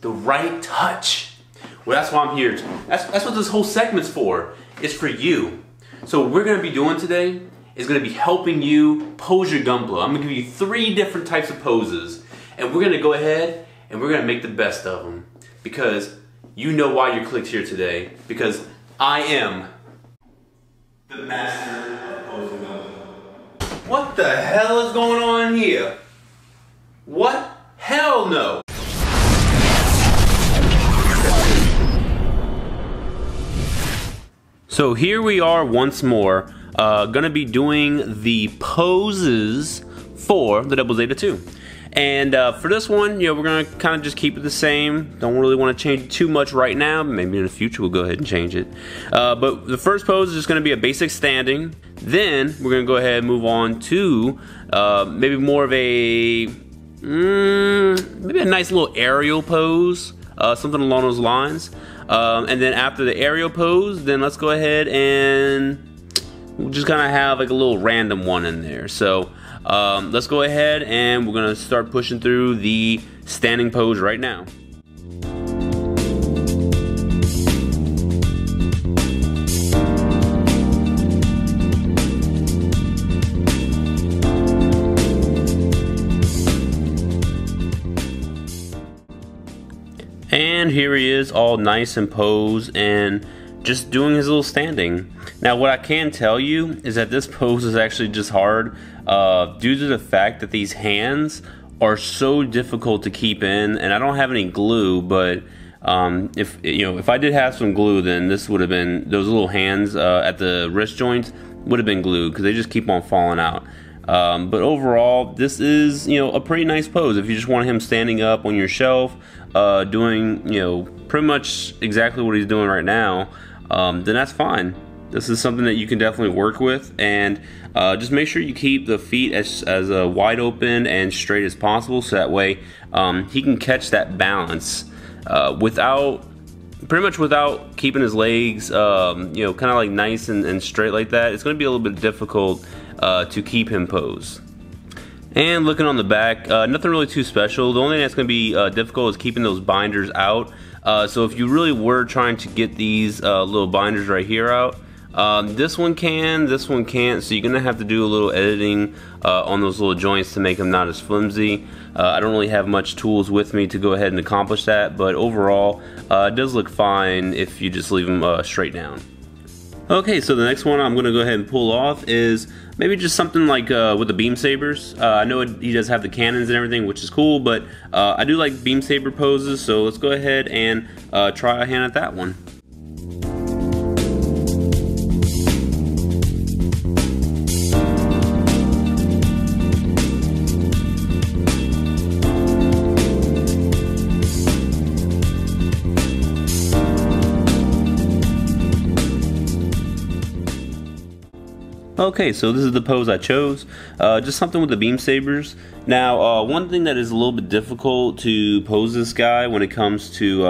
the right touch. Well, that's why I'm here. That's what this whole segment's for. It's for you. So what we're gonna be doing today is gonna be helping you pose your Gunpla. I'm gonna give you 3 different types of poses, and we're gonna go ahead and we're gonna make the best of them, because you know why you clicked here today. Because I am the master of posing Gunpla. What the hell is going on here? What? Hell no! So here we are once more, gonna be doing the poses for the ZZII. And for this one, we're gonna kind of just keep it the same. Don't really want to change it too much right now. Maybe in the future we'll go ahead and change it. But the first pose is just gonna be a basic standing. Then we're gonna go ahead and move on to maybe more of a maybe a nice little aerial pose, something along those lines. And then after the aerial pose, then let's go ahead and we'll just kind of have like a little random one in there. So let's go ahead and we're gonna start pushing through the standing pose right now. And here he is, all nice and posed and just doing his little standing. Now what I can tell you is that this pose is actually just hard due to the fact that these hands are so difficult to keep in, and I don't have any glue, but if I did have some glue, then this would have been, those little hands at the wrist joints would have been glued, because they just keep on falling out. But overall, this is a pretty nice pose. If you just want him standing up on your shelf, doing pretty much exactly what he's doing right now, then that's fine. This is something that you can definitely work with, and just make sure you keep the feet as wide open and straight as possible, so that way he can catch that balance without keeping his legs kind of like nice and straight like that. It's going to be a little bit difficult to keep him posed. And looking on the back, nothing really too special. The only thing that's going to be difficult is keeping those binders out. So if you really were trying to get these little binders right here out, this one can, this one can't, so you're going to have to do a little editing on those little joints to make them not as flimsy. I don't really have much tools with me to go ahead and accomplish that, but overall it does look fine if you just leave them straight down. Okay, so the next one I'm going to go ahead and pull off is maybe just something like with the beam sabers. I know he does have the cannons and everything, which is cool, but I do like beam saber poses, so let's go ahead and try a hand at that one. Okay, so this is the pose I chose, just something with the beam sabers. Now, one thing that is a little bit difficult to pose this guy when it comes to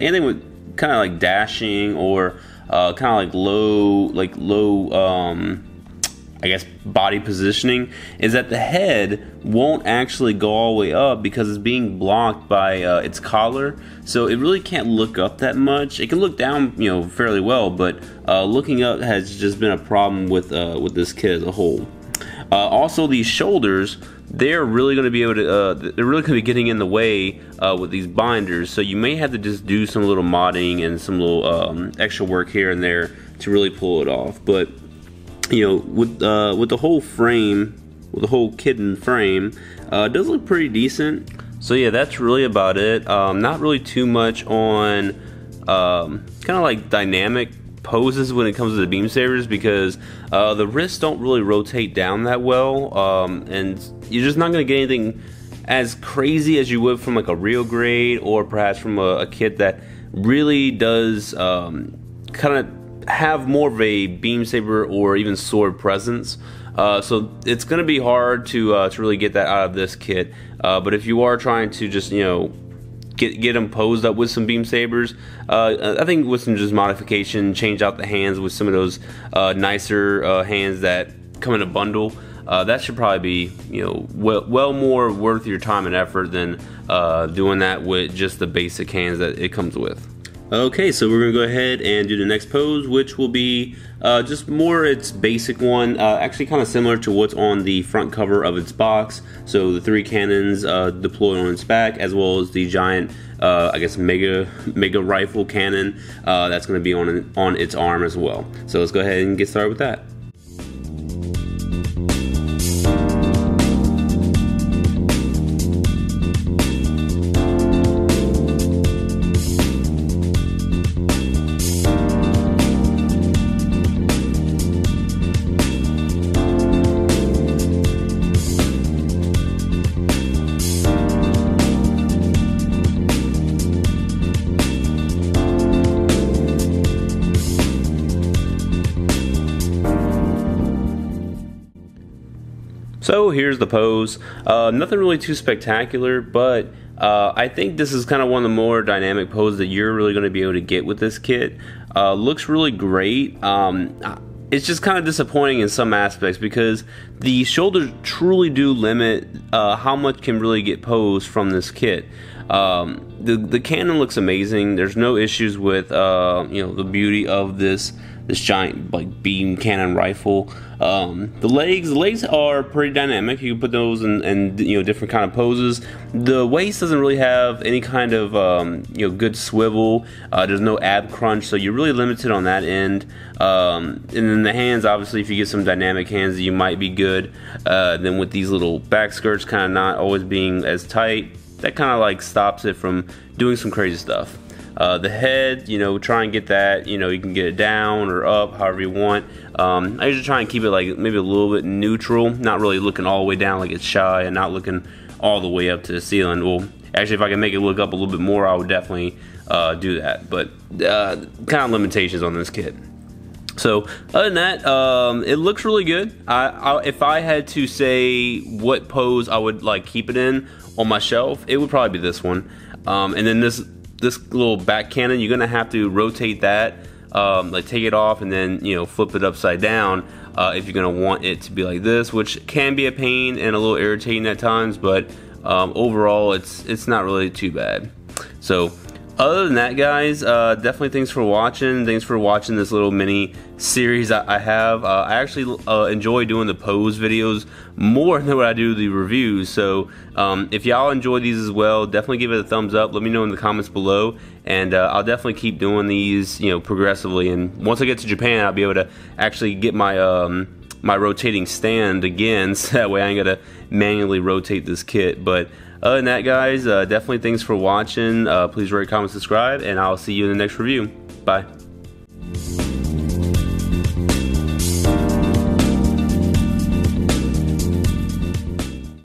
anything with kind of like dashing or kind of like low, I guess, body positioning, is that the head won't actually go all the way up because it's being blocked by its collar. So it really can't look up that much. It can look down, fairly well, but looking up has just been a problem with this kit as a whole. Also, these shoulders, they're really going to be able to, they're really going to be getting in the way with these binders. So you may have to just do some little modding and some little extra work here and there to really pull it off. But with the whole frame, with the whole kit and frame, it does look pretty decent. So yeah, that's really about it. Not really too much on kind of like dynamic poses when it comes to the beam sabers, because the wrists don't really rotate down that well, and you're just not going to get anything as crazy as you would from like a real grade, or perhaps from a kit that really does kind of have more of a beam saber or even sword presence. So it's going to be hard to really get that out of this kit. But if you are trying to just get them posed up with some beam sabers, I think with some just modification, change out the hands with some of those nicer hands that come in a bundle, that should probably be, well more worth your time and effort than doing that with just the basic hands that it comes with. Okay, so we're gonna go ahead and do the next pose, which will be just more its basic one, actually kind of similar to what's on the front cover of its box. So the 3 cannons deployed on its back, as well as the giant, I guess mega rifle cannon that's gonna be on its arm as well. So let's go ahead and get started with that. So here's the pose. Nothing really too spectacular, but I think this is kind of one of the more dynamic poses that you're really going to be able to get with this kit. Looks really great. It's just kind of disappointing in some aspects because the shoulders truly do limit how much can really get posed from this kit. The cannon looks amazing. There's no issues with the beauty of this giant beam cannon rifle. The legs are pretty dynamic. You can put those in different kind of poses. The waist doesn't really have any kind of good swivel. There's no ab crunch, so you're really limited on that end. And then the hands, obviously, if you get some dynamic hands, you might be good. Then with these little back skirts kind of not always being as tight, that kind of like stops it from doing some crazy stuff. The head, try and get that, you can get it down or up, however you want. I usually try and keep it like maybe a little bit neutral, not really looking all the way down like it's shy, and not looking all the way up to the ceiling. Well, actually, if I can make it look up a little bit more, I would definitely do that. But kind of limitations on this kit. So other than that, it looks really good. If I had to say what pose I would like keep it in on my shelf, it would probably be this one. And then this little back cannon, you're gonna have to rotate that, like take it off and then flip it upside down if you're gonna want it to be like this, which can be a pain and a little irritating at times, but overall it's not really too bad. So other than that, guys, definitely thanks for watching. Thanks for watching this little mini series I have. I actually enjoy doing the pose videos more than what I do the reviews. So if y'all enjoy these as well, definitely give it a thumbs up. Let me know in the comments below, and I'll definitely keep doing these, progressively. And once I get to Japan, I'll be able to actually get my my rotating stand again, so that way I ain't gotta manually rotate this kit. But other than that, guys, definitely thanks for watching. Please rate, comment, subscribe, and I'll see you in the next review. Bye.